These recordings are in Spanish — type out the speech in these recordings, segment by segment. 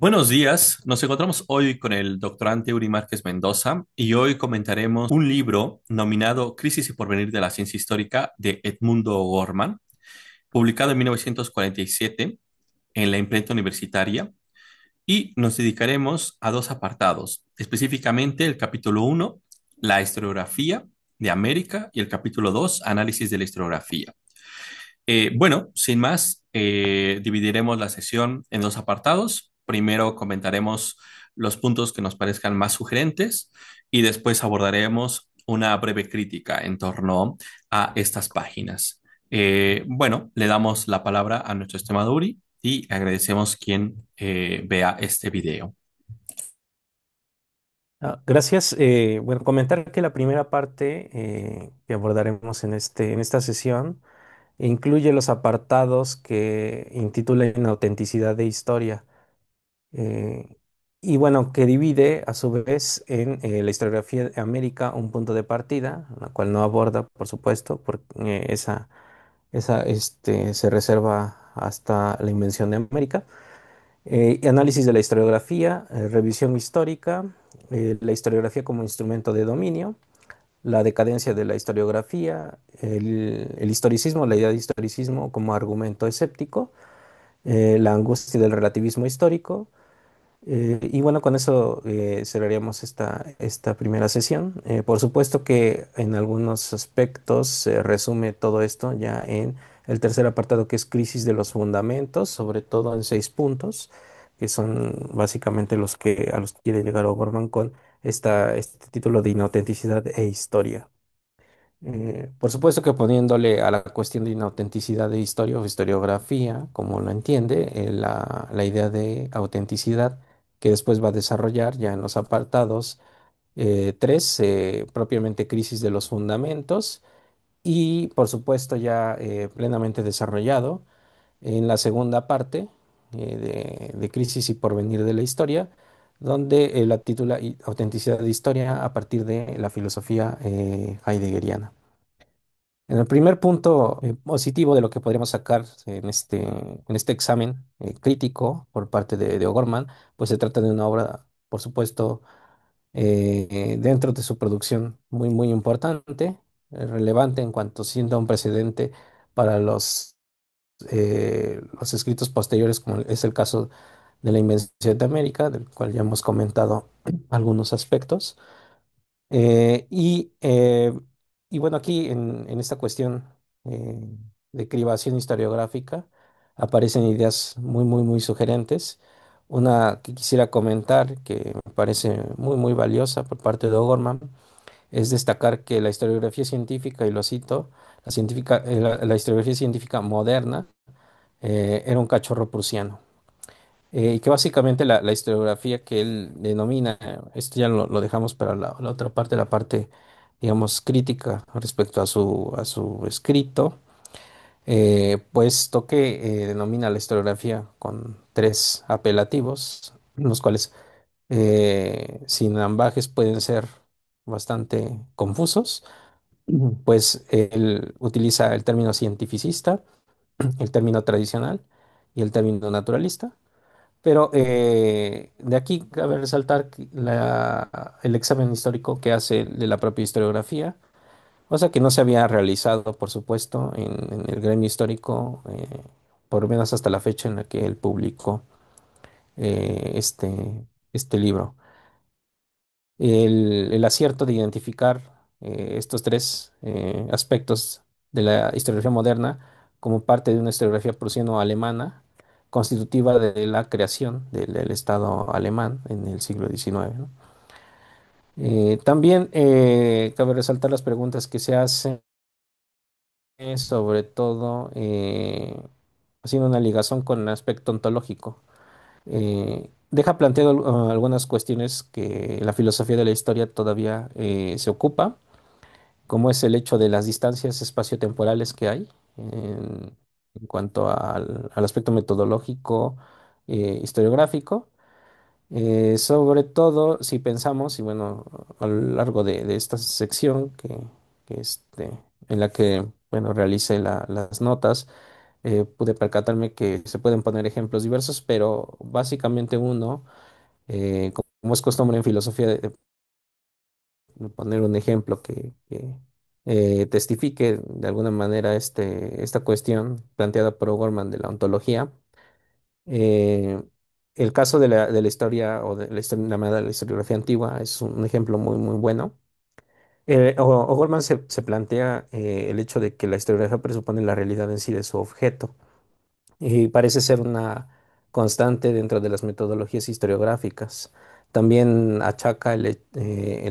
Buenos días, nos encontramos hoy con el doctorante Uri Márquez Mendoza y hoy comentaremos un libro nominado Crisis y Porvenir de la Ciencia Histórica de Edmundo Gorman, publicado en 1947 en la imprenta universitaria, y nos dedicaremos a dos apartados, específicamente el capítulo uno, la historiografía de América, y el capítulo 2, análisis de la historiografía. Bueno, sin más, dividiremos la sesión en dos apartados. Primero comentaremos los puntos que nos parezcan más sugerentes y después abordaremos una breve crítica en torno a estas páginas. Bueno, le damos la palabra a nuestro estimado Uri y agradecemos quien vea este video. Gracias. Bueno, comentar que la primera parte que abordaremos en esta sesión incluye los apartados que intitulan Autenticidad de Historia. eh, y bueno, que divide a su vez en la historiografía de América un punto de partida, la cual no aborda, por supuesto, porque esa se reserva hasta la invención de América. Análisis de la historiografía, revisión histórica, la historiografía como instrumento de dominio, la decadencia de la historiografía, el historicismo, la idea de historicismo como argumento escéptico, la angustia del relativismo histórico. Y bueno, con eso cerraríamos esta primera sesión. Por supuesto que en algunos aspectos se resume todo esto ya en el tercer apartado, que es crisis de los fundamentos, sobre todo en 6 puntos, que son básicamente a los que quiere llegar O'Gorman con este título de inautenticidad e historia. Por supuesto que poniéndole a la cuestión de inautenticidad de historia o historiografía, como lo entiende, la idea de autenticidad que después va a desarrollar ya en los apartados 3, propiamente crisis de los fundamentos, y por supuesto ya plenamente desarrollado en la segunda parte de crisis y porvenir de la historia, donde la titula Autenticidad de historia a partir de la filosofía heideggeriana. En el primer punto positivo de lo que podríamos sacar en este examen crítico por parte de O'Gorman, pues se trata de una obra, por supuesto, dentro de su producción muy, muy importante, relevante en cuanto siendo un precedente para los escritos posteriores, como es el caso de la Invención de América, del cual ya hemos comentado algunos aspectos. Eh, y, eh, y bueno, aquí en esta cuestión eh, de cribación historiográfica aparecen ideas muy, muy, muy sugerentes. Una que quisiera comentar, que me parece muy, muy valiosa por parte de O'Gorman, es destacar que la historiografía científica, y lo cito, la historiografía científica moderna era un cachorro prusiano. Y que básicamente la historiografía que él denomina, esto ya lo dejamos para la otra parte, la parte, digamos, crítica respecto a su escrito, puesto que denomina la historiografía con 3 apelativos, los cuales sin ambajes pueden ser bastante confusos. Pues él utiliza el término cientificista, el término tradicional y el término naturalista. Pero de aquí cabe resaltar que el examen histórico que hace de la propia historiografía, cosa que no se había realizado, por supuesto, en el gremio histórico, por lo menos hasta la fecha en la que él publicó este libro. El acierto de identificar estos 3 aspectos de la historiografía moderna como parte de una historiografía prusiano-alemana constitutiva de la creación del Estado alemán en el siglo XIX, ¿no? También cabe resaltar las preguntas que se hacen, sobre todo haciendo una ligación con el aspecto ontológico. Deja planteado algunas cuestiones que la filosofía de la historia todavía se ocupa, como es el hecho de las distancias espaciotemporales que hay en cuanto al aspecto metodológico historiográfico. Sobre todo si pensamos, y bueno, a lo largo de esta sección que en la que, bueno, realice las notas, pude percatarme que se pueden poner ejemplos diversos, pero básicamente uno, como es costumbre en filosofía, poner un ejemplo que testifique de alguna manera esta cuestión planteada por O'Gorman de la ontología. Eh, el caso de la historia o de la historia llamada la historiografía antigua es un ejemplo muy, muy bueno. O'Gorman se plantea el hecho de que la historiografía presupone la realidad en sí de su objeto y parece ser una constante dentro de las metodologías historiográficas. También achaca el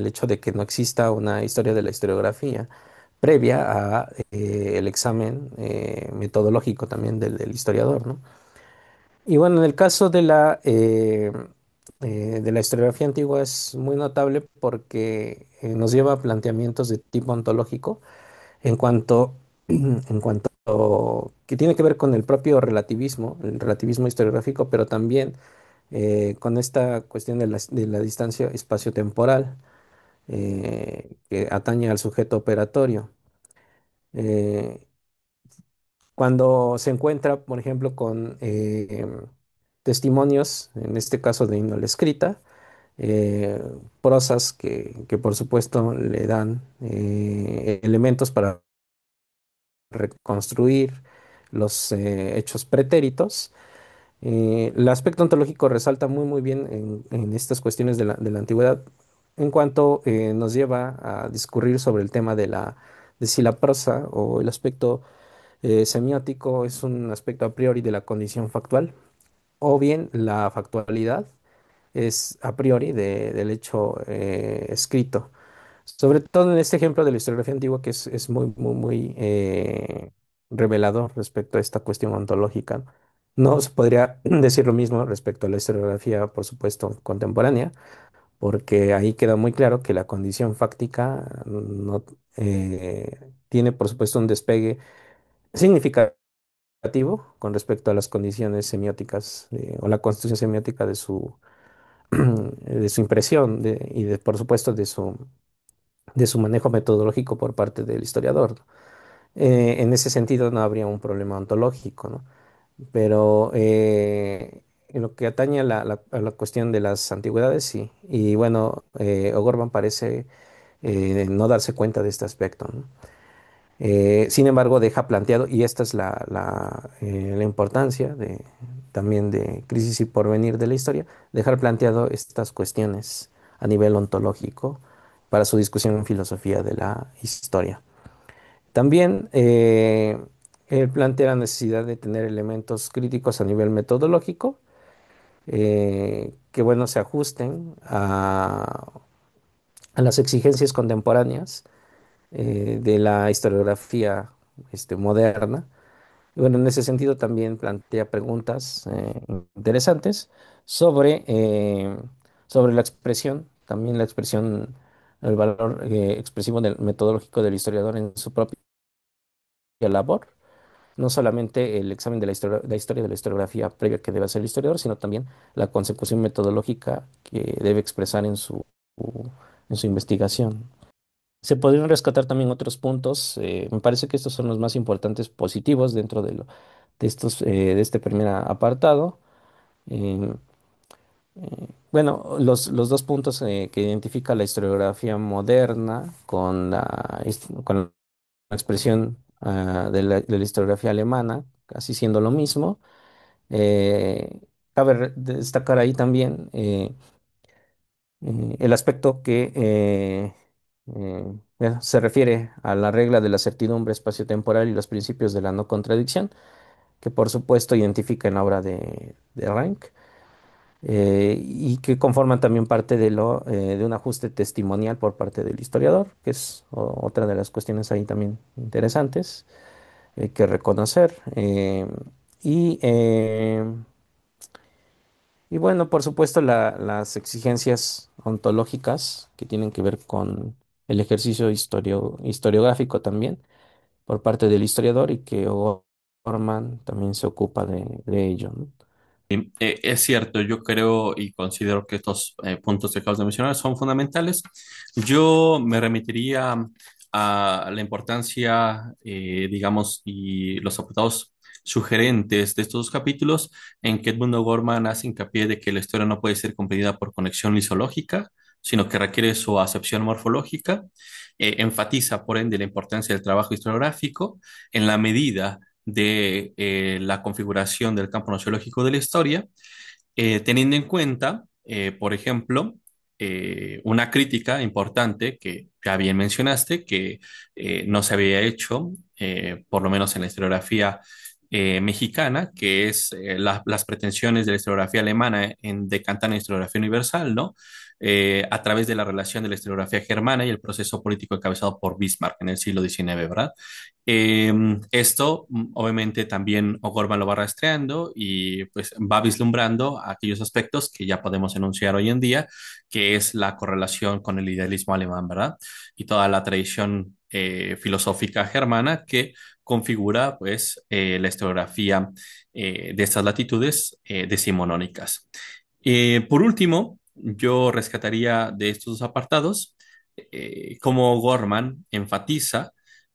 hecho de que no exista una historia de la historiografía previa a el examen metodológico también del historiador, ¿no? Y bueno, en el caso de la historiografía antigua es muy notable porque nos lleva a planteamientos de tipo ontológico en cuanto, en cuanto que tiene que ver con el relativismo historiográfico, pero también con esta cuestión de la distancia espacio-temporal que atañe al sujeto operatorio. Eh, Cuando se encuentra, por ejemplo, con testimonios, en este caso de índole escrita, eh, prosas que por supuesto le dan elementos para reconstruir los hechos pretéritos. El aspecto ontológico resalta muy muy bien en estas cuestiones de la antigüedad en cuanto nos lleva a discurrir sobre el tema de si la prosa o el aspecto semiótico es un aspecto a priori de la condición factual o bien la factualidad es a priori del hecho escrito. Sobre todo en este ejemplo de la historiografía antigua que es muy, muy, muy revelador respecto a esta cuestión ontológica. No se podría decir lo mismo respecto a la historiografía, por supuesto, contemporánea, porque ahí queda muy claro que la condición fáctica no tiene, por supuesto, un despegue significativo con respecto a las condiciones semióticas o la construcción semiótica de su impresión por supuesto, de su manejo metodológico por parte del historiador. En ese sentido no habría un problema ontológico, ¿no? Pero en lo que atañe a a la cuestión de las antigüedades, sí. Y bueno, O'Gorman parece no darse cuenta de este aspecto, ¿no? Sin embargo, deja planteado, y esta es la importancia también de Crisis y Porvenir de la historia, dejar planteado estas cuestiones a nivel ontológico para su discusión en filosofía de la historia. También él plantea la necesidad de tener elementos críticos a nivel metodológico que, bueno, se ajusten a las exigencias contemporáneas de la historiografía moderna. Y bueno, en ese sentido también plantea preguntas interesantes sobre, sobre la expresión, también la expresión, el valor expresivo metodológico del historiador en su propia labor. No solamente el examen de la historia de la historiografía previa que debe hacer el historiador, sino también la consecución metodológica que debe expresar en su investigación. Se podrían rescatar también otros puntos. Me parece que estos son los más importantes positivos dentro de de este primer apartado. Eh, bueno, los dos puntos que identifica la historiografía moderna con con la expresión de la historiografía alemana, casi siendo lo mismo. Eh, Cabe destacar ahí también el aspecto que bueno, se refiere a la regla de la certidumbre espaciotemporal y los principios de la no contradicción, que por supuesto identifica en la obra de Rank, y que conforman también parte de un ajuste testimonial por parte del historiador, que es otra de las cuestiones ahí también interesantes que reconocer. Y, eh, y bueno, por supuesto, las exigencias ontológicas que tienen que ver con el ejercicio historiográfico también por parte del historiador y que O'Gorman también se ocupa de ello, ¿no? Es cierto, yo creo y considero que estos puntos que acabas de mencionar son fundamentales. Yo me remitiría a la importancia, digamos, y los apartados sugerentes de estos dos capítulos, en que Edmundo Gorman hace hincapié de que la historia no puede ser comprendida por conexión lisológica, sino que requiere su acepción morfológica. Enfatiza, por ende, la importancia del trabajo historiográfico en la medida de la configuración del campo nociológico de la historia, teniendo en cuenta, por ejemplo, una crítica importante que ya bien mencionaste, que no se había hecho, por lo menos en la historiografía mexicana, que es las pretensiones de la historiografía alemana en decantar la historiografía universal, ¿no? A través de la relación de la historiografía germana y el proceso político encabezado por Bismarck en el siglo XIX, ¿verdad? Esto, obviamente, también O'Gorman lo va rastreando y pues va vislumbrando aquellos aspectos que ya podemos enunciar hoy en día, que es la correlación con el idealismo alemán, ¿verdad? Y toda la tradición filosófica germana que configura, pues, la historiografía de estas latitudes decimonónicas. Por último, yo rescataría de estos dos apartados cómo Gorman enfatiza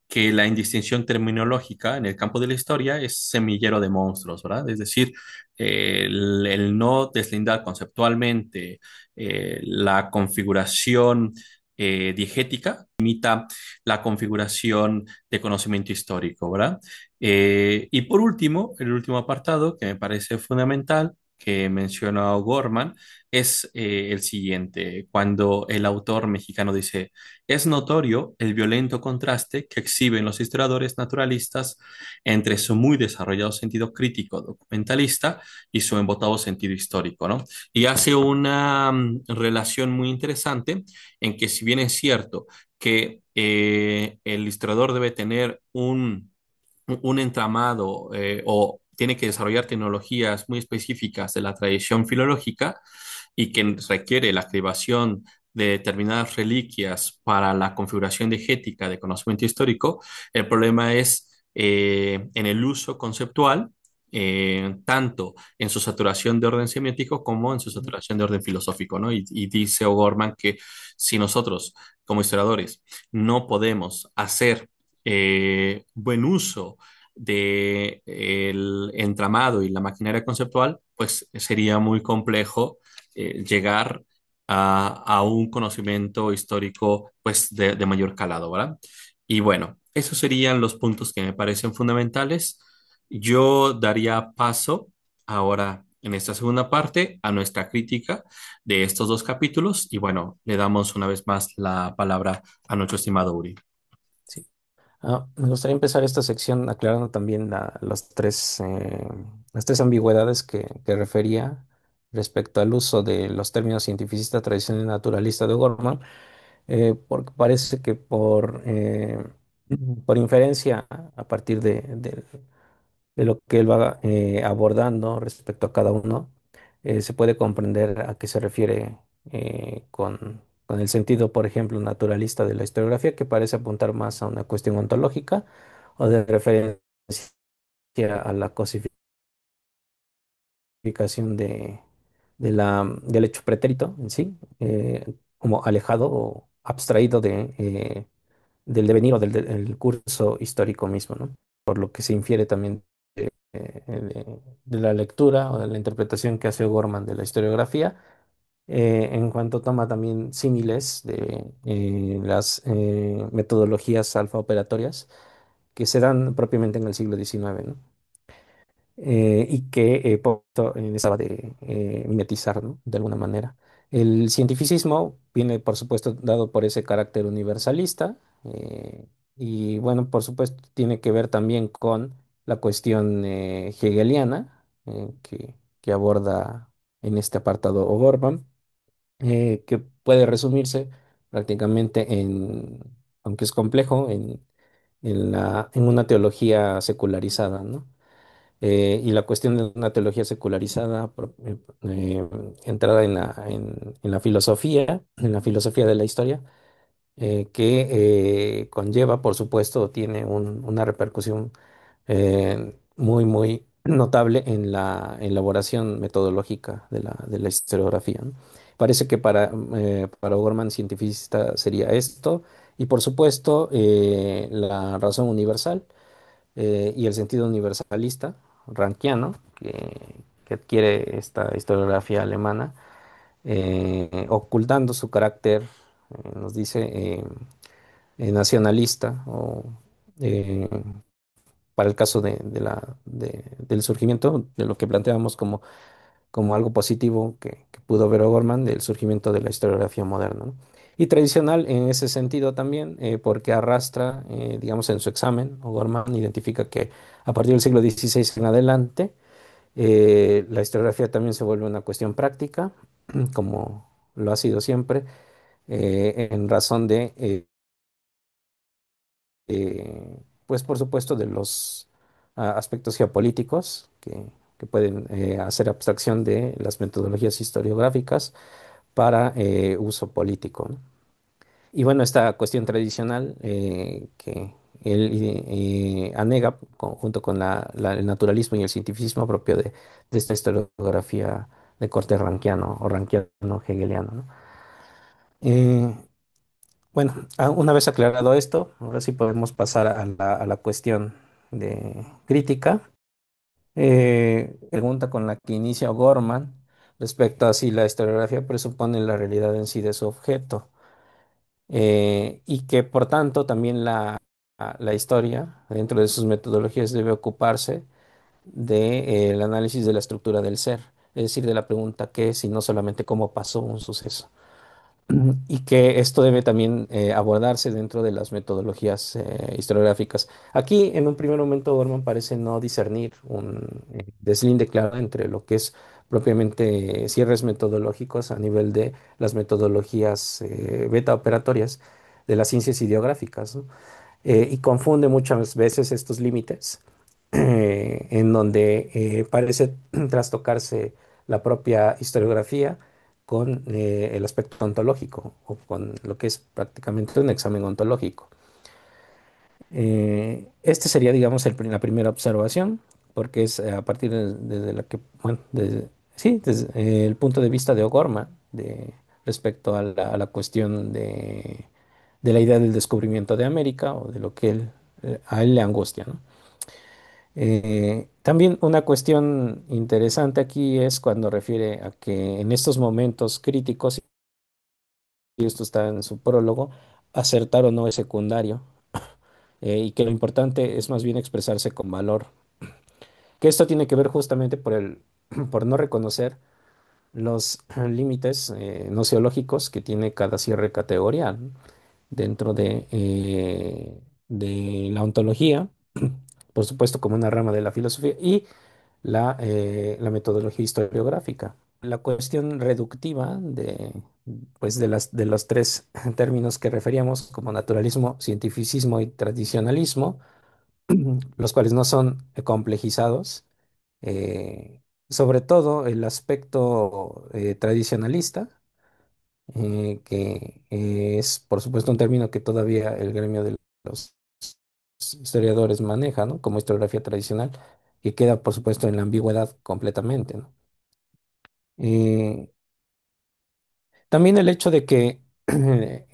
que la indistinción terminológica en el campo de la historia es semillero de monstruos, ¿verdad? Es decir, el no deslindar conceptualmente la configuración diegética imita la configuración de conocimiento histórico, ¿verdad? Y por último, el último apartado que me parece fundamental que menciona O'Gorman es el siguiente, cuando el autor mexicano dice, es notorio el violento contraste que exhiben los historiadores naturalistas entre su muy desarrollado sentido crítico documentalista y su embotado sentido histórico, ¿no? Y hace una relación muy interesante en que si bien es cierto que el historiador debe tener un entramado o tiene que desarrollar tecnologías muy específicas de la tradición filológica y que requiere la activación de determinadas reliquias para la configuración diegética de conocimiento histórico, el problema es en el uso conceptual, tanto en su saturación de orden semiótico como en su saturación de orden filosófico, ¿no? Y dice O'Gorman que si nosotros, como historiadores, no podemos hacer buen uso del entramado y la maquinaria conceptual, pues sería muy complejo llegar a un conocimiento histórico pues de mayor calado, ¿verdad? Y bueno, esos serían los puntos que me parecen fundamentales. Yo daría paso ahora en esta segunda parte a nuestra crítica de estos dos capítulos y bueno, le damos una vez más la palabra a nuestro estimado Uri. Sí. Me gustaría empezar esta sección aclarando también las tres ambigüedades que refería respecto al uso de los términos cientificista, tradicional y naturalista de Gorman, porque parece que por inferencia, a partir de lo que él va abordando respecto a cada uno, se puede comprender a qué se refiere con el sentido, por ejemplo, naturalista de la historiografía, que parece apuntar más a una cuestión ontológica o de referencia a la cosificación del hecho pretérito en sí, como alejado o abstraído del devenir o del curso histórico mismo, ¿no? Por lo que se infiere también de la lectura o de la interpretación que hace Gorman de la historiografía, en cuanto toma también símiles de las metodologías alfa-operatorias que se dan propiamente en el siglo XIX, ¿no? Y que estaba de mimetizar, ¿no? De alguna manera. El cientificismo viene, por supuesto, dado por ese carácter universalista y, bueno, por supuesto, tiene que ver también con la cuestión hegeliana que aborda en este apartado O'Gorman, que puede resumirse prácticamente aunque es complejo, en una teología secularizada, ¿no? Y la cuestión de una teología secularizada, entrada en la filosofía de la historia, que conlleva, por supuesto, tiene una repercusión muy, muy notable en la elaboración metodológica de la historiografía, ¿no? Parece que para O'Gorman cientificista sería esto, y por supuesto la razón universal, y el sentido universalista rankiano que adquiere esta historiografía alemana, ocultando su carácter, nos dice, nacionalista o eh, para el caso del surgimiento, de lo que planteamos como algo positivo que pudo ver O'Gorman del surgimiento de la historiografía moderna, ¿no? Y tradicional en ese sentido también, porque arrastra, digamos, en su examen, O'Gorman identifica que a partir del siglo XVI en adelante, la historiografía también se vuelve una cuestión práctica, como lo ha sido siempre, en razón de pues por supuesto de los aspectos geopolíticos que pueden hacer abstracción de las metodologías historiográficas para uso político, ¿no? Y bueno, esta cuestión tradicional que él anega junto con el naturalismo y el cientificismo propio de esta historiografía de corte rankiano o rankiano hegeliano, ¿no? Eh, bueno, una vez aclarado esto, ahora sí podemos pasar a la cuestión de crítica. Pregunta con la que inicia Gorman respecto a si la historiografía presupone la realidad en sí de su objeto, y que por tanto también la historia, dentro de sus metodologías, debe ocuparse del análisis de la estructura del ser, es decir, de la pregunta qué es y no solamente cómo pasó un suceso. Y que esto debe también abordarse dentro de las metodologías historiográficas. Aquí, en un primer momento, Gorman parece no discernir un deslinde claro entre lo que es propiamente cierres metodológicos a nivel de las metodologías beta operatorias de las ciencias ideográficas, ¿no? Y confunde muchas veces estos límites, en donde parece trastocarse la propia historiografía con el aspecto ontológico o con lo que es prácticamente un examen ontológico. Este sería, digamos, la primera observación, porque es a partir desde la que, bueno, sí, desde el punto de vista de O'Gorman, respecto a la cuestión de la idea del descubrimiento de América o de lo que a él le angustia, ¿no? También una cuestión interesante aquí es cuando refiere a que en estos momentos críticos, y esto está en su prólogo, acertar o no es secundario, y que lo importante es más bien expresarse con valor. Que esto tiene que ver justamente por no reconocer los límites nociológicos que tiene cada cierre categorial, ¿no? Dentro de la ontología, por supuesto como una rama de la filosofía, y la metodología historiográfica. La cuestión reductiva pues de los tres términos que referíamos como naturalismo, cientificismo y tradicionalismo, los cuales no son complejizados, sobre todo el aspecto tradicionalista, que es por supuesto un término que todavía el gremio de los historiadores maneja, ¿no? Como historiografía tradicional, que queda por supuesto en la ambigüedad completamente, ¿no? Eh, También el hecho de que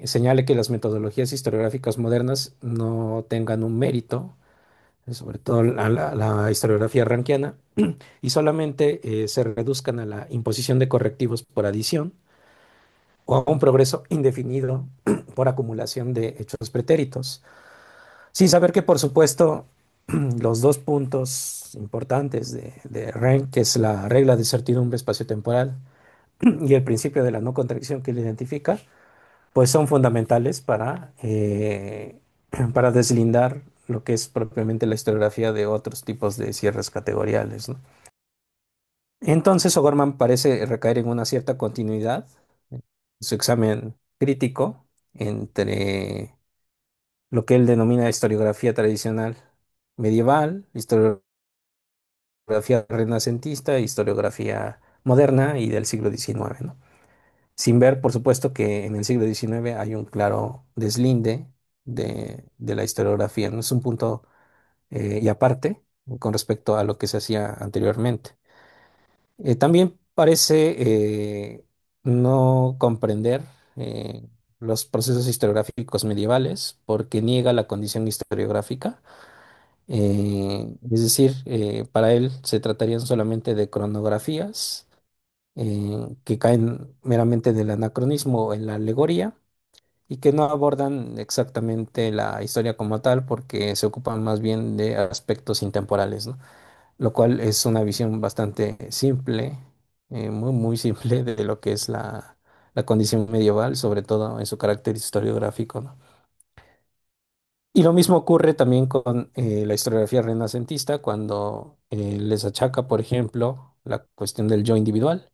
señale que las metodologías historiográficas modernas no tengan un mérito, sobre todo la historiografía rankiana, y solamente se reduzcan a la imposición de correctivos por adición o a un progreso indefinido por acumulación de hechos pretéritos. Sin saber que, por supuesto, los dos puntos importantes de Rank, que es la regla de certidumbre espaciotemporal y el principio de la no contradicción que le identifica, pues son fundamentales para deslindar lo que es propiamente la historiografía de otros tipos de cierres categoriales, ¿no? Entonces, O'Gorman parece recaer en una cierta continuidad en su examen crítico entre lo que él denomina historiografía tradicional medieval, historiografía renacentista, historiografía moderna y del siglo XIX, ¿no? Sin ver, por supuesto, que en el siglo XIX hay un claro deslinde de la historiografía, ¿no? Es un punto y aparte con respecto a lo que se hacía anteriormente. También parece no comprender los procesos historiográficos medievales porque niega la condición historiográfica Es decir, para él se tratarían solamente de cronografías que caen meramente del anacronismo en la alegoría y que no abordan exactamente la historia como tal porque se ocupan más bien de aspectos intemporales, ¿no? Lo cual es una visión bastante simple, muy simple de lo que es la condición medieval, sobre todo en su carácter historiográfico, ¿no? Y lo mismo ocurre también con la historiografía renacentista cuando les achaca, por ejemplo, la cuestión del yo individual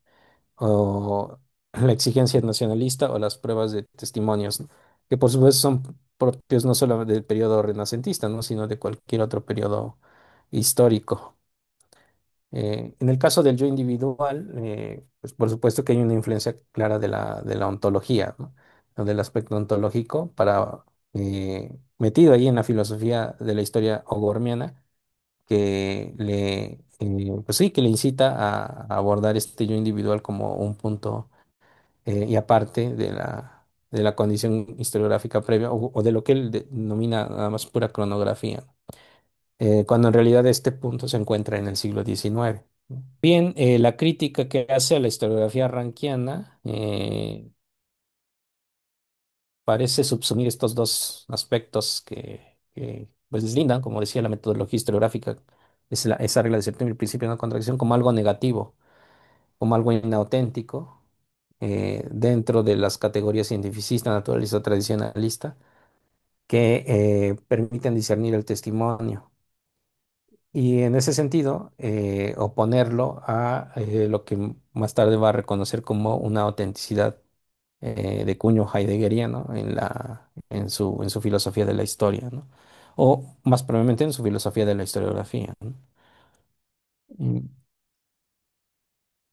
o la exigencia nacionalista o las pruebas de testimonios, ¿no? Que por supuesto son propios no solo del periodo renacentista, ¿no? Sino de cualquier otro periodo histórico. En el caso del yo individual, pues por supuesto que hay una influencia clara de la ontología, ¿no? O del aspecto ontológico metido ahí en la filosofía de la historia ogormiana pues sí, que le incita a abordar este yo individual como un punto y aparte de la condición historiográfica previa o de lo que él denomina nada más pura cronografía, cuando en realidad este punto se encuentra en el siglo XIX. Bien, la crítica que hace a la historiografía rankiana parece subsumir estos dos aspectos pues deslindan, como decía la metodología historiográfica, esa regla de septiembre, el principio de no contradicción, como algo negativo, como algo inauténtico, dentro de las categorías cientificista, naturalista o tradicionalista, que permiten discernir el testimonio. Y en ese sentido, oponerlo a lo que más tarde va a reconocer como una autenticidad de cuño heideggeriano en su filosofía de la historia, ¿no? O más probablemente en su filosofía de la historiografía, ¿no? Y,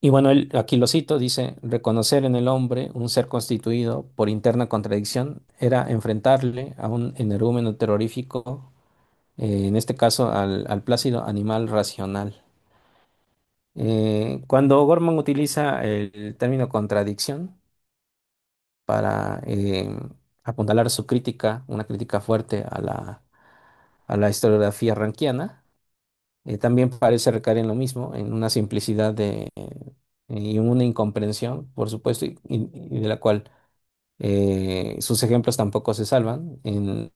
y bueno, él, aquí lo cito, dice, reconocer en el hombre un ser constituido por interna contradicción era enfrentarle a un energúmeno terrorífico, en este caso al plácido animal racional. Cuando Gorman utiliza el término contradicción para apuntalar su crítica, una crítica fuerte a la historiografía rankiana, también parece recaer en lo mismo, en una simplicidad y una incomprensión, por supuesto, y de la cual sus ejemplos tampoco se salvan en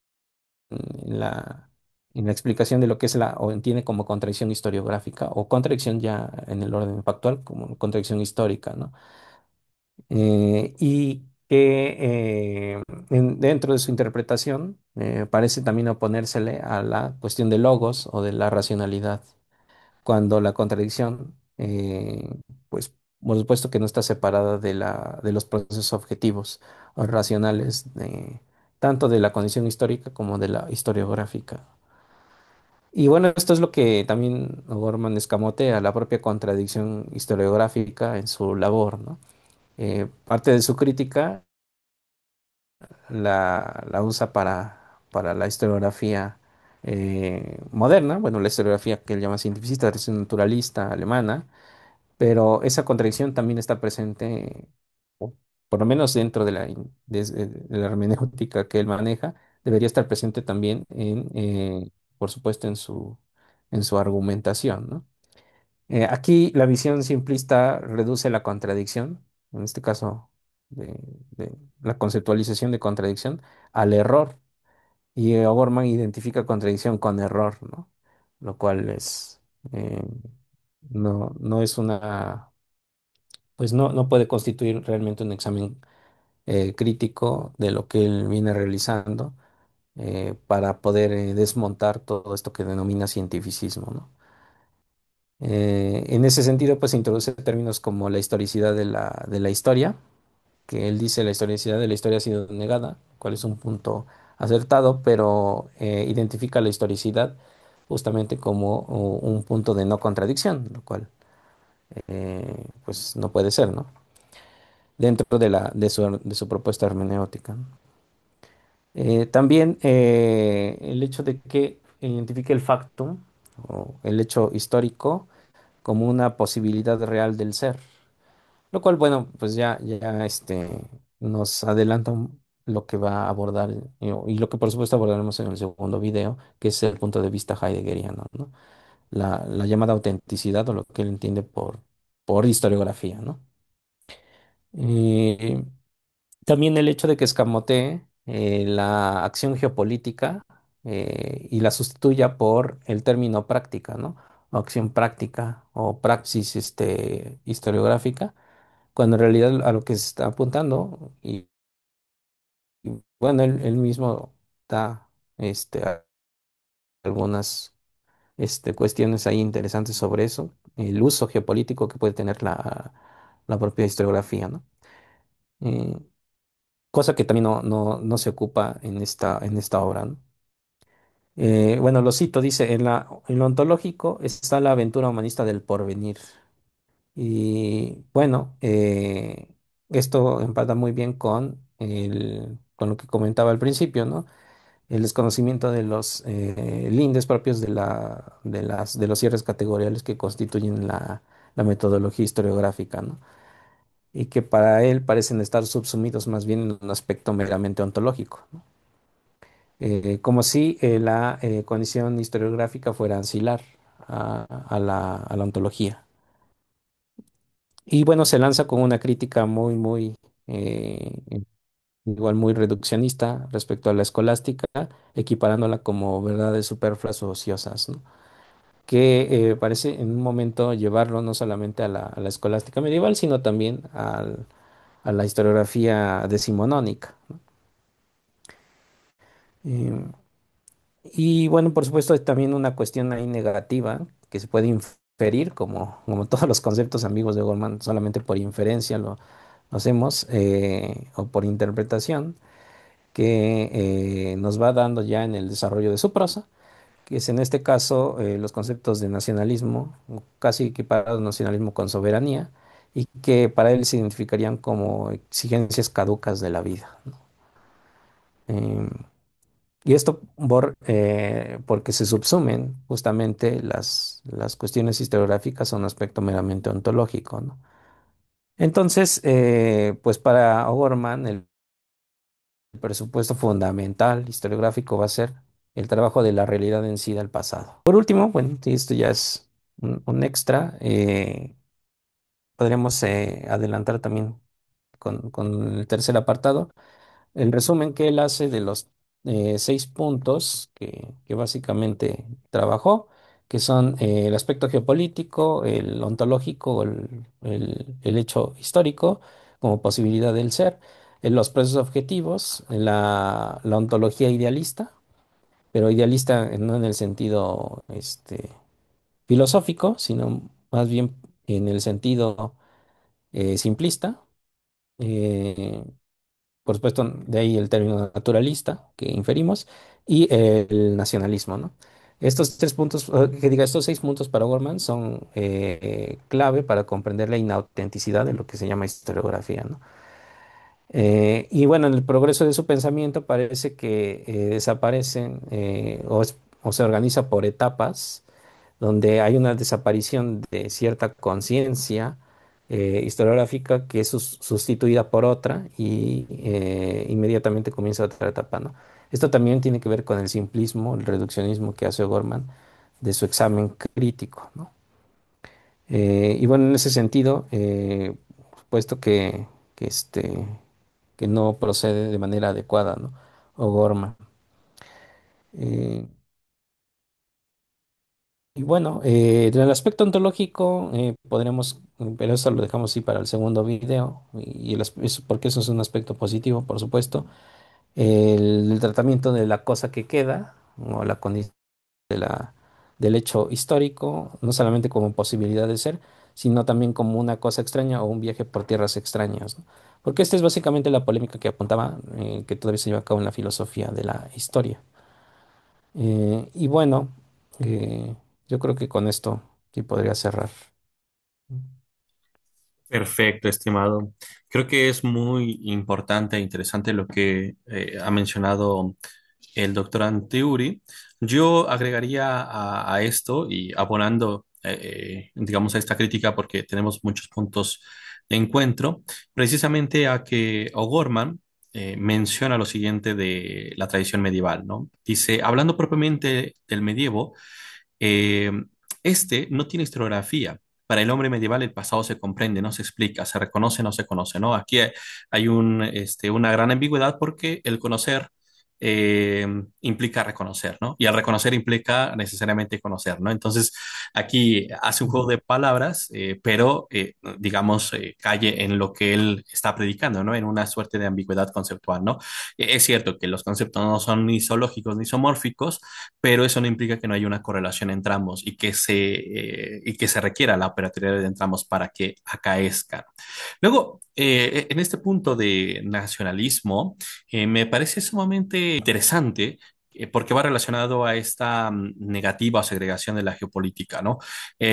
en la explicación de lo que es o entiende como contradicción historiográfica o contradicción ya en el orden factual como contradicción histórica, ¿no? Y que dentro de su interpretación parece también oponérsele a la cuestión de logos o de la racionalidad, cuando la contradicción, pues por supuesto que no está separada de los procesos objetivos o racionales, tanto de la condición histórica como de la historiográfica. Y bueno, esto es lo que también O'Gorman escamotea, la propia contradicción historiográfica en su labor, ¿no? Parte de su crítica la usa para la historiografía moderna, bueno, la historiografía que él llama cientificista, naturalista alemana, pero esa contradicción también está presente, o por lo menos dentro de la hermenéutica que él maneja, debería estar presente también por supuesto, en su argumentación, ¿no? Aquí la visión simplista reduce la contradicción, en este caso de, de la conceptualización de contradicción, al error. Y O'Gorman identifica contradicción con error, ¿no? Lo cual eh, no es pues no puede constituir realmente un examen crítico de lo que él viene realizando para poder desmontar todo esto que denomina cientificismo, ¿no? En ese sentido, pues se introduce términos como la historicidad de la historia, que él dice la historicidad de la historia ha sido negada, cual es un punto acertado, pero identifica la historicidad justamente como un punto de no contradicción, lo cual pues no puede ser, ¿no? Dentro de su propuesta hermenéutica, ¿no? También el hecho de que identifique el factum o el hecho histórico como una posibilidad real del ser. Lo cual, bueno, pues ya nos adelanta lo que va a abordar y lo que por supuesto abordaremos en el segundo video, que es el punto de vista heideggeriano, ¿no? La llamada autenticidad o lo que él entiende por historiografía, ¿no? Y también el hecho de que escamotee la acción geopolítica y la sustituya por el término práctica, ¿no? O acción práctica o praxis historiográfica, cuando en realidad a lo que se está apuntando, y bueno, él mismo da algunas cuestiones ahí interesantes sobre eso, el uso geopolítico que puede tener la propia historiografía, ¿no? Eh, Cosa que también no se ocupa en esta obra, ¿no? Bueno, lo cito, dice, en lo ontológico está la aventura humanista del porvenir. Y bueno, esto empata muy bien con lo que comentaba al principio, ¿no? El desconocimiento de los lindes propios de los cierres categoriales que constituyen la metodología historiográfica, ¿no? Y que para él parecen estar subsumidos más bien en un aspecto meramente ontológico, ¿no? Como si la condición historiográfica fuera ancilar a la ontología. Y bueno, se lanza con una crítica igual muy reduccionista respecto a la escolástica, equiparándola como verdades superfluas o ociosas, ¿no? Que parece en un momento llevarlo no solamente a a la escolástica medieval, sino también a la historiografía decimonónica. Eh, y bueno, por supuesto, hay también una cuestión ahí negativa que se puede inferir, como todos los conceptos ambiguos de Goldman, solamente por inferencia lo hacemos, o por interpretación, que nos va dando ya en el desarrollo de su prosa, que es en este caso los conceptos de nacionalismo, casi equiparado nacionalismo con soberanía, y que para él significarían como exigencias caducas de la vida, ¿no? Em, y esto porque se subsumen justamente las cuestiones historiográficas a un aspecto meramente ontológico, ¿no? Entonces, pues para O'Gorman, el presupuesto fundamental historiográfico va a ser el trabajo de la realidad en sí del pasado. Por último, bueno, y esto ya es un extra, podríamos adelantar también con el tercer apartado, el resumen que él hace de los 6 puntos que básicamente trabajó, que son el aspecto geopolítico, el ontológico, el hecho histórico como posibilidad del ser, los procesos objetivos, la ontología idealista, pero idealista no en el sentido filosófico, sino más bien en el sentido simplista. eh, por supuesto, de ahí el término naturalista que inferimos y el nacionalismo, ¿no? Estos 3 puntos, que diga, estos 6 puntos para Gorman son clave para comprender la inautenticidad de lo que se llama historiografía, ¿no? Y bueno, en el progreso de su pensamiento parece que desaparecen o se organiza por etapas donde hay una desaparición de cierta conciencia historiográfica que es sustituida por otra y inmediatamente comienza otra etapa, ¿no? Esto también tiene que ver con el simplismo, el reduccionismo que hace O'Gorman de su examen crítico, ¿no? Y bueno, en ese sentido, puesto que, este, que no procede de manera adecuada, ¿no? O'Gorman. Eh, Y bueno, en el aspecto ontológico podremos, pero eso lo dejamos así para el segundo video, porque eso es un aspecto positivo, por supuesto. El tratamiento de la cosa que queda, o la condición del hecho histórico, no solamente como posibilidad de ser, sino también como una cosa extraña o un viaje por tierras extrañas, ¿no? Porque esta es básicamente la polémica que apuntaba, que todavía se lleva a cabo en la filosofía de la historia. Y bueno, yo creo que con esto sí podría cerrar. Perfecto, estimado. Creo que es muy importante e interesante lo que ha mencionado el doctor Anteuri. Yo agregaría a esto y abonando, digamos, a esta crítica porque tenemos muchos puntos de encuentro, precisamente a que O'Gorman menciona lo siguiente de la tradición medieval, ¿no? Dice, hablando propiamente del medievo, eh, este no tiene historiografía. Para el hombre medieval el pasado se comprende, no se explica, se reconoce, no se conoce, ¿no? Aquí hay una gran ambigüedad porque el conocer eh, implica reconocer, ¿no? Y el reconocer implica necesariamente conocer, ¿no? Entonces, aquí hace un juego de palabras, pero, digamos, cae en lo que él está predicando, ¿no? En una suerte de ambigüedad conceptual, ¿no? Es cierto que los conceptos no son ni zoológicos ni zoomórficos, pero eso no implica que no haya una correlación entre ambos y que se requiera la operatividad de entre ambos para que acaezcan. Luego, en este punto de nacionalismo, me parece sumamente interesante porque va relacionado a esta negativa o segregación de la geopolítica, ¿no?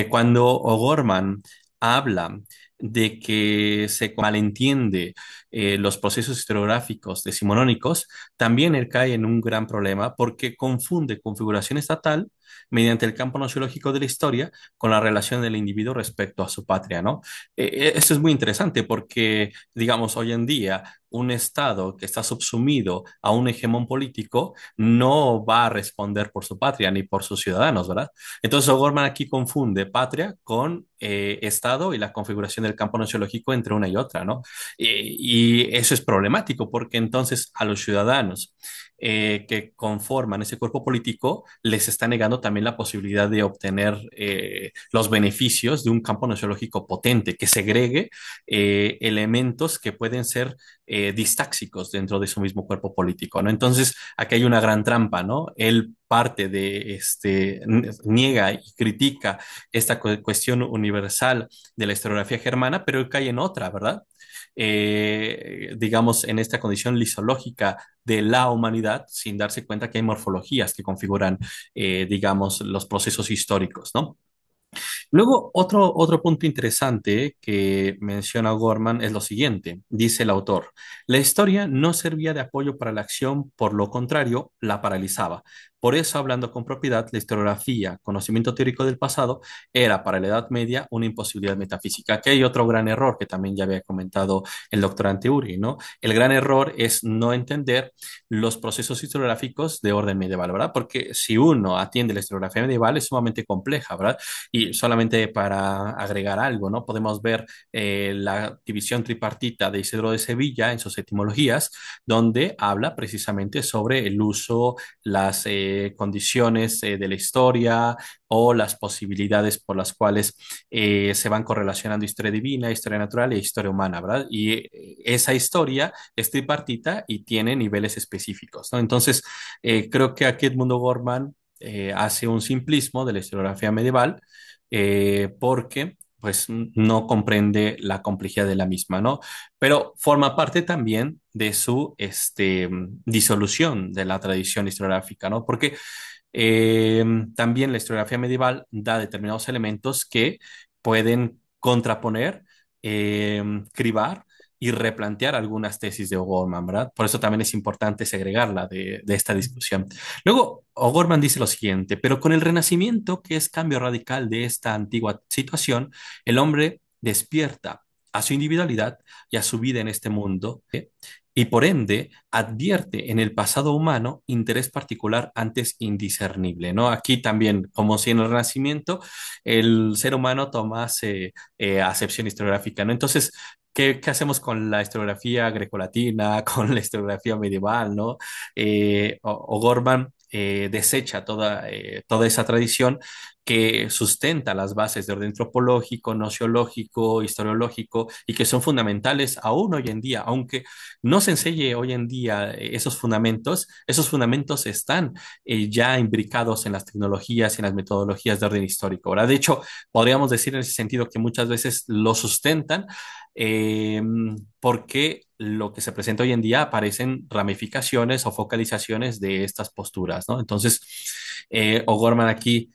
Cuando O'Gorman habla de que se malentiende los procesos historiográficos decimonónicos, también él cae en un gran problema porque confunde configuración estatal mediante el campo nociológico de la historia con la relación del individuo respecto a su patria, ¿no? Esto es muy interesante porque, digamos, hoy en día un Estado que está subsumido a un hegemón político no va a responder por su patria ni por sus ciudadanos, ¿verdad? Entonces O'Gorman aquí confunde patria con Estado y la configuración del campo nociológico entre una y otra, ¿no? Y eso es problemático porque entonces a los ciudadanos que conforman ese cuerpo político les está negando también la posibilidad de obtener los beneficios de un campo nociológico potente que segregue elementos que pueden ser distáxicos dentro de su mismo cuerpo político, ¿no? Entonces, aquí hay una gran trampa, ¿no? Él parte de niega y critica esta cuestión universal de la historiografía germana, pero él cae en otra, ¿verdad? Digamos, en esta condición lisológica de la humanidad, sin darse cuenta que hay morfologías que configuran, digamos, los procesos históricos, ¿no? Luego, otro punto interesante que menciona Gorman es lo siguiente, dice el autor, la historia no servía de apoyo para la acción, por lo contrario, la paralizaba. Por eso, hablando con propiedad, la historiografía, conocimiento teórico del pasado, era para la Edad Media una imposibilidad metafísica. Aquí hay otro gran error que también ya había comentado el doctor Anteuri, ¿no? El gran error es no entender los procesos historiográficos de orden medieval, ¿verdad? Porque si uno atiende la historiografía medieval es sumamente compleja, ¿verdad? Y solamente para agregar algo, ¿no? Podemos ver la división tripartita de Isidro de Sevilla en sus etimologías, donde habla precisamente sobre el uso, las condiciones de la historia o las posibilidades por las cuales se van correlacionando historia divina, historia natural e historia humana, ¿verdad? Y esa historia es tripartita y tiene niveles específicos, ¿no? Entonces, creo que aquí Edmundo Gorman hace un simplismo de la historiografía medieval porque pues no comprende la complejidad de la misma, ¿no? Pero forma parte también de su disolución de la tradición historiográfica, ¿no? Porque eh, también la historiografía medieval da determinados elementos que pueden contraponer, cribar y replantear algunas tesis de O'Gorman, ¿verdad? Por eso también es importante segregarla de esta discusión. Luego, O'Gorman dice lo siguiente, pero con el Renacimiento, que es cambio radical de esta antigua situación, el hombre despierta a su individualidad y a su vida en este mundo, y por ende advierte en el pasado humano interés particular antes indiscernible, ¿no? Aquí también, como si en el Renacimiento, el ser humano tomase acepción historiográfica, ¿no? Entonces, ¿qué hacemos con la historiografía grecolatina, con la historiografía medieval, ¿no? O'Gorman desecha toda esa tradición que sustenta las bases de orden antropológico, nociológico, historiológico y que son fundamentales aún hoy en día, aunque no se enseñe hoy en día esos fundamentos están ya imbricados en las tecnologías y en las metodologías de orden histórico, ¿verdad? De hecho, podríamos decir en ese sentido que muchas veces lo sustentan eh, porque lo que se presenta hoy en día aparecen ramificaciones o focalizaciones de estas posturas, ¿no? Entonces, O'Gorman aquí,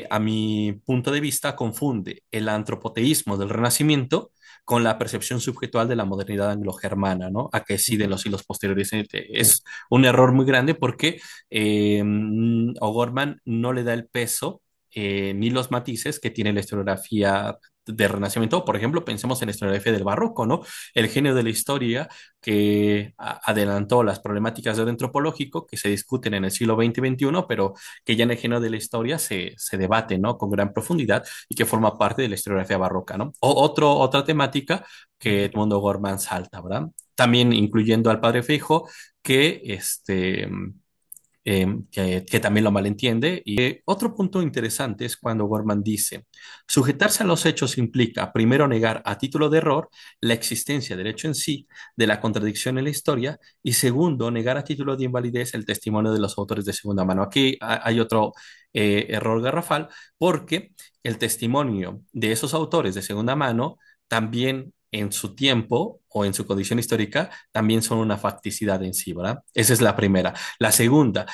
a mi punto de vista, confunde el antropoteísmo del Renacimiento con la percepción subjetual de la modernidad anglo-germana, ¿no? A que sí de los siglos posteriores. Es un error muy grande porque O'Gorman no le da el peso ni los matices que tiene la historiografía del Renacimiento. Por ejemplo, pensemos en la historiografía del Barroco, ¿no? El genio de la historia que adelantó las problemáticas de orden antropológico que se discuten en el siglo XX y XXI, pero que ya en el genio de la historia se debate, ¿no? Con gran profundidad y que forma parte de la historiografía barroca, ¿no? Otra temática que Ujú, Edmundo Gormán salta, ¿verdad? También incluyendo al padre Feijó, que que también lo malentiende. Y otro punto interesante es cuando Gorman dice, sujetarse a los hechos implica, primero, negar a título de error la existencia del hecho en sí, de la contradicción en la historia, y segundo, negar a título de invalidez el testimonio de los autores de segunda mano. Aquí hay otro error garrafal, porque el testimonio de esos autores de segunda mano también en su tiempo o en su condición histórica también son una facticidad en sí, ¿verdad? Esa es la primera. La segunda,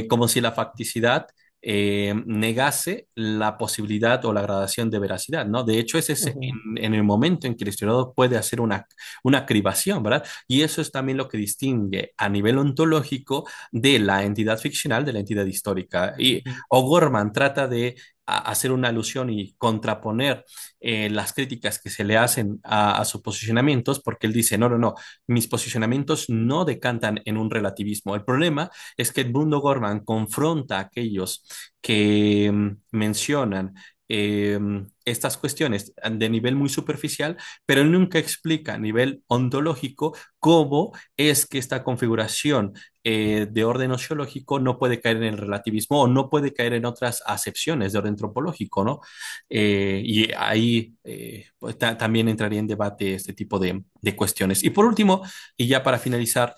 como si la facticidad negase la posibilidad o la gradación de veracidad, ¿no? De hecho, ese es ujú, en el momento en que el historiador puede hacer una cribación, ¿verdad? Y eso es también lo que distingue a nivel ontológico de la entidad ficcional de la entidad histórica. Y ujú, O'Gorman trata de hacer una alusión y contraponer las críticas que se le hacen a sus posicionamientos, porque él dice, no, no, no, mis posicionamientos no decantan en un relativismo. El problema es que Edmundo Gorman confronta a aquellos que mencionan estas cuestiones de nivel muy superficial, pero él nunca explica a nivel ontológico cómo es que esta configuración de orden ociológico no puede caer en el relativismo o no puede caer en otras acepciones de orden antropológico, ¿no? Y ahí pues, también entraría en debate este tipo de cuestiones. Y por último, y ya para finalizar,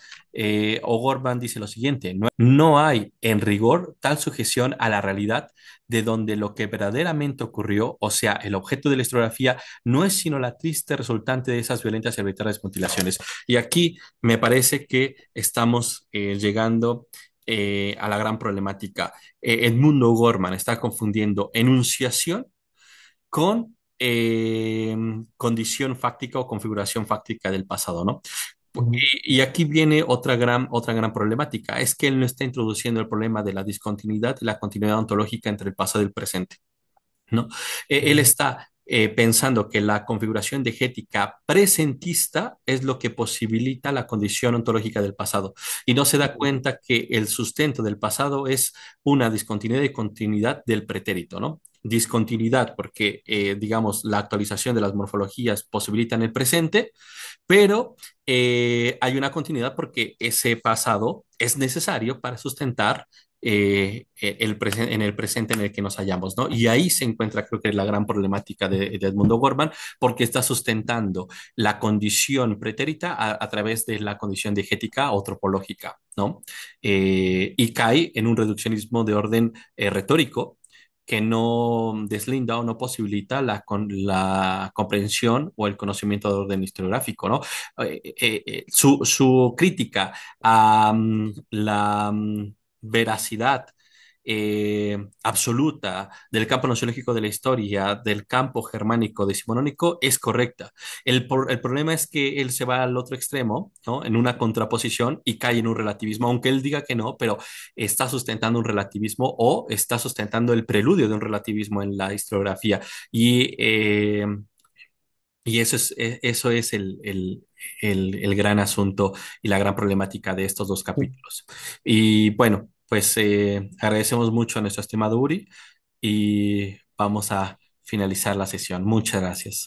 O'Gorman dice lo siguiente, no hay en rigor tal sujeción a la realidad de donde lo que verdaderamente ocurrió, o sea, el objeto de la historiografía, no es sino la triste resultante de esas violentas y arbitrarias mutilaciones. Y aquí me parece que estamos llegando a la gran problemática. Edmundo Gorman está confundiendo enunciación con condición fáctica o configuración fáctica del pasado, ¿no? ujú, Y aquí viene otra gran problemática, es que él no está introduciendo el problema de la discontinuidad y la continuidad ontológica entre el pasado y el presente. ¿No? Él ujú, está pensando que la configuración digética presentista es lo que posibilita la condición ontológica del pasado y no se da ujú, cuenta que el sustento del pasado es una discontinuidad y continuidad del pretérito, ¿no? Discontinuidad porque, digamos, la actualización de las morfologías posibilitan el presente, pero hay una continuidad porque ese pasado es necesario para sustentar en el presente en el que nos hallamos, ¿no? Y ahí se encuentra, creo que la gran problemática de Edmundo Gorman, porque está sustentando la condición pretérita a través de la condición diegética o tropológica, ¿no? Y cae en un reduccionismo de orden retórico que no deslinda o no posibilita la comprensión o el conocimiento de orden historiográfico, ¿no? Su crítica a la veracidad absoluta del campo nociológico de la historia, del campo germánico decimonónico, es correcta. El problema es que él se va al otro extremo, ¿no? En una contraposición y cae en un relativismo, aunque él diga que no, pero está sustentando un relativismo o está sustentando el preludio de un relativismo en la historiografía. Y eso es el gran asunto y la gran problemática de estos dos ujú. capítulos. Y bueno, pues agradecemos mucho a nuestro estimado Uri y vamos a finalizar la sesión. Muchas gracias.